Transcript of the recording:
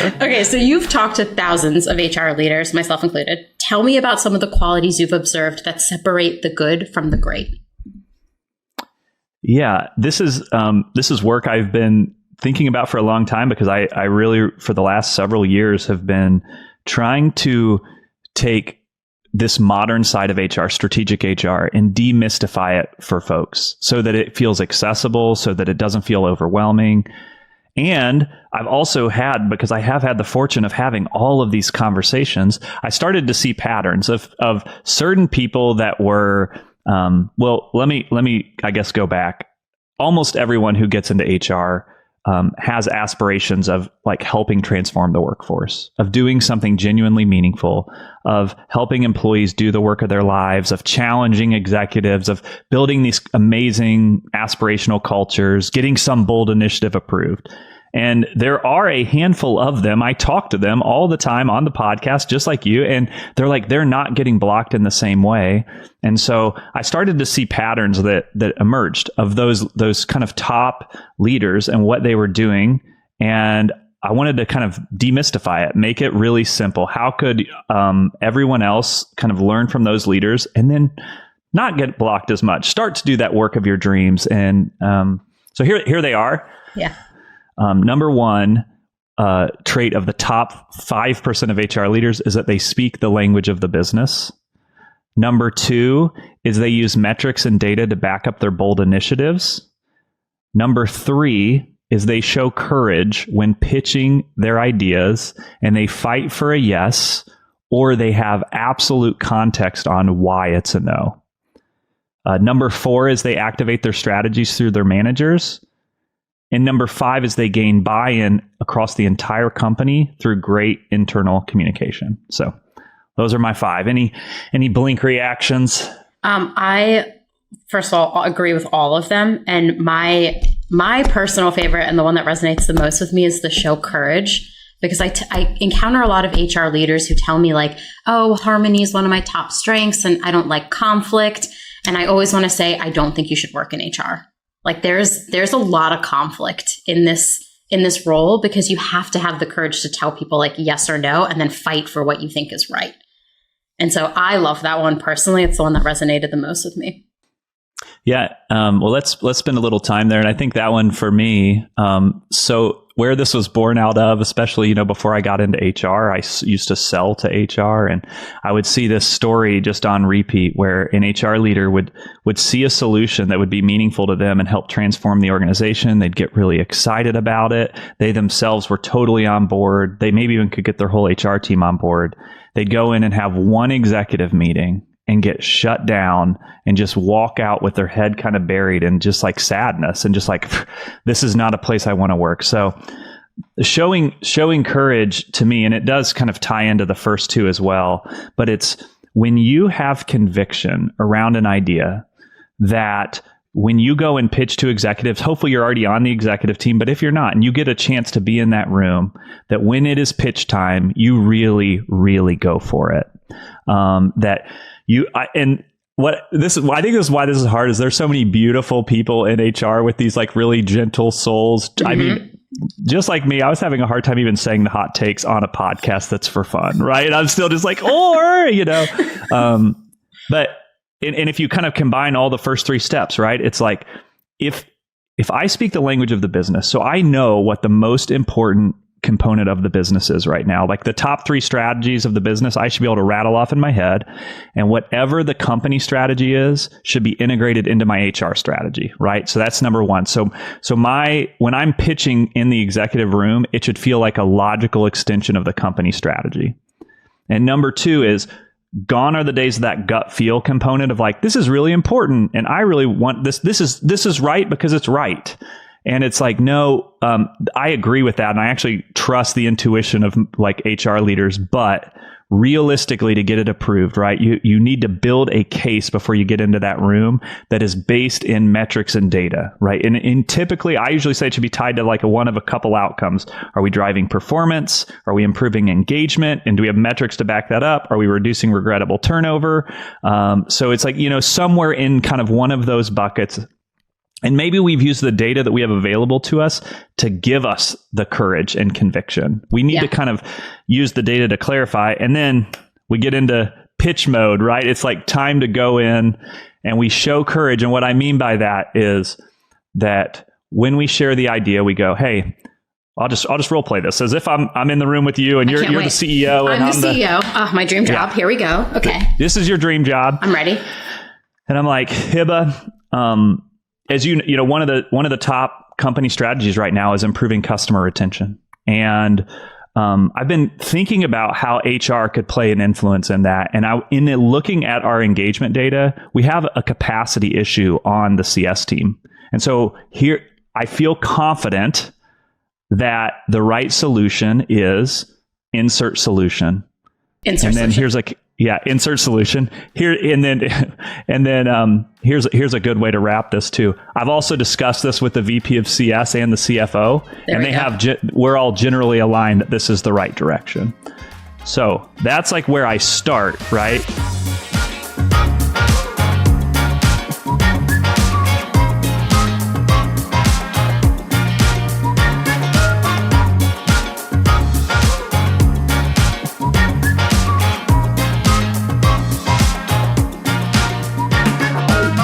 Okay, so you've talked to thousands of HR leaders, myself included. Tell me about some of the qualities you've observed that separate the good from the great. Yeah, this is work I've been thinking about for a long time, because I really, for the last several years, have been trying to take this modern side of HR, strategic HR, and demystify it for folks so that it feels accessible, so that it doesn't feel overwhelming. And I've also had, because I have had the fortune of having all of these conversations, I started to see patterns of certain people that were, let me, I guess, go back. Almost everyone who gets into HR has aspirations of like helping transform the workforce, of doing something genuinely meaningful, of helping employees do the work of their lives, of challenging executives, of building these amazing aspirational cultures, getting some bold initiative approved. And there are a handful of them. I talk to them all the time on the podcast, just like you. And they're not getting blocked in the same way. And so I started to see patterns that emerged of those kind of top leaders and what they were doing. And I wanted to kind of demystify it, make it really simple. How could everyone else kind of learn from those leaders and then not get blocked as much? Start to do that work of your dreams. And so here they are. Yeah. Number one trait of the top 5% of HR leaders is that they speak the language of the business. Number two is they use metrics and data to back up their bold initiatives. Number three is they show courage when pitching their ideas, and they fight for a yes, or they have absolute context on why it's a no. Number four is they activate their strategies through their managers. And number five is they gain buy-in across the entire company through great internal communication. So those are my five. Any blink reactions? I, first of all, agree with all of them. And my personal favorite, and the one that resonates the most with me, is the show courage. Because I encounter a lot of HR leaders who tell me like, oh, harmony is one of my top strengths and I don't like conflict. And I always want to say, I don't think you should work in HR. Like there's a lot of conflict in this role, because you have to have the courage to tell people like yes or no, and then fight for what you think is right. And so I love that one personally. It's the one that resonated the most with me. Yeah. Well, let's spend a little time there. And I think that one for me, so where this was born out of, especially, before I got into HR, I used to sell to HR, and I would see this story just on repeat where an HR leader would see a solution that would be meaningful to them and help transform the organization. They'd get really excited about it. They themselves were totally on board. They maybe even could get their whole HR team on board. They'd go in and have one executive meeting and get shut down and just walk out with their head kind of buried in just like sadness and just like, this is not a place I want to work. So showing courage to me, and it does kind of tie into the first two as well, but it's when you have conviction around an idea that when you go and pitch to executives, hopefully you're already on the executive team, but if you're not and you get a chance to be in that room, that when it is pitch time, you really, really go for it. I think this is why this is hard, is there's so many beautiful people in HR with these like really gentle souls. Mm-hmm. I mean, just like me, I was having a hard time even saying the hot takes on a podcast that's for fun, right? I'm still just like, but if you kind of combine all the first three steps, right? It's like, if I speak the language of the business, so I know what the most important component of the business is right now, like the top three strategies of the business, I should be able to rattle off in my head, and whatever the company strategy is should be integrated into my HR strategy, right? So that's number one. So when I'm pitching in the executive room, it should feel like a logical extension of the company strategy. And number two is, gone are the days of that gut feel component of like, this is really important and I really want this. This is right because it's right. And it's like, no, I agree with that. And I actually trust the intuition of like HR leaders, but realistically, to get it approved, right? You need to build a case before you get into that room that is based in metrics and data, right? And typically, I usually say it should be tied to like one of a couple outcomes. Are we driving performance? Are we improving engagement? And do we have metrics to back that up? Are we reducing regrettable turnover? So it's like, somewhere in kind of one of those buckets. And maybe we've used the data that we have available to us to give us the courage and conviction. We need to kind of use the data to clarify. And then we get into pitch mode, right? It's like time to go in and we show courage. And what I mean by that is that when we share the idea, we go, hey, I'll just role play this as if I'm in the room with you and you're the CEO. I'm the CEO. Oh, my dream job. Here we go. Okay. This is your dream job. I'm ready. And I'm like, Hebba, as you know, one of the top company strategies right now is improving customer retention. And I've been thinking about how HR could play an influence in that. And looking at our engagement data, we have a capacity issue on the CS team. And so here, I feel confident that the right solution is insert solution. Insert solution here. And then here's a good way to wrap this too. I've also discussed this with the VP of CS and the CFO, we're all generally aligned that this is the right direction. So that's like where I start, right?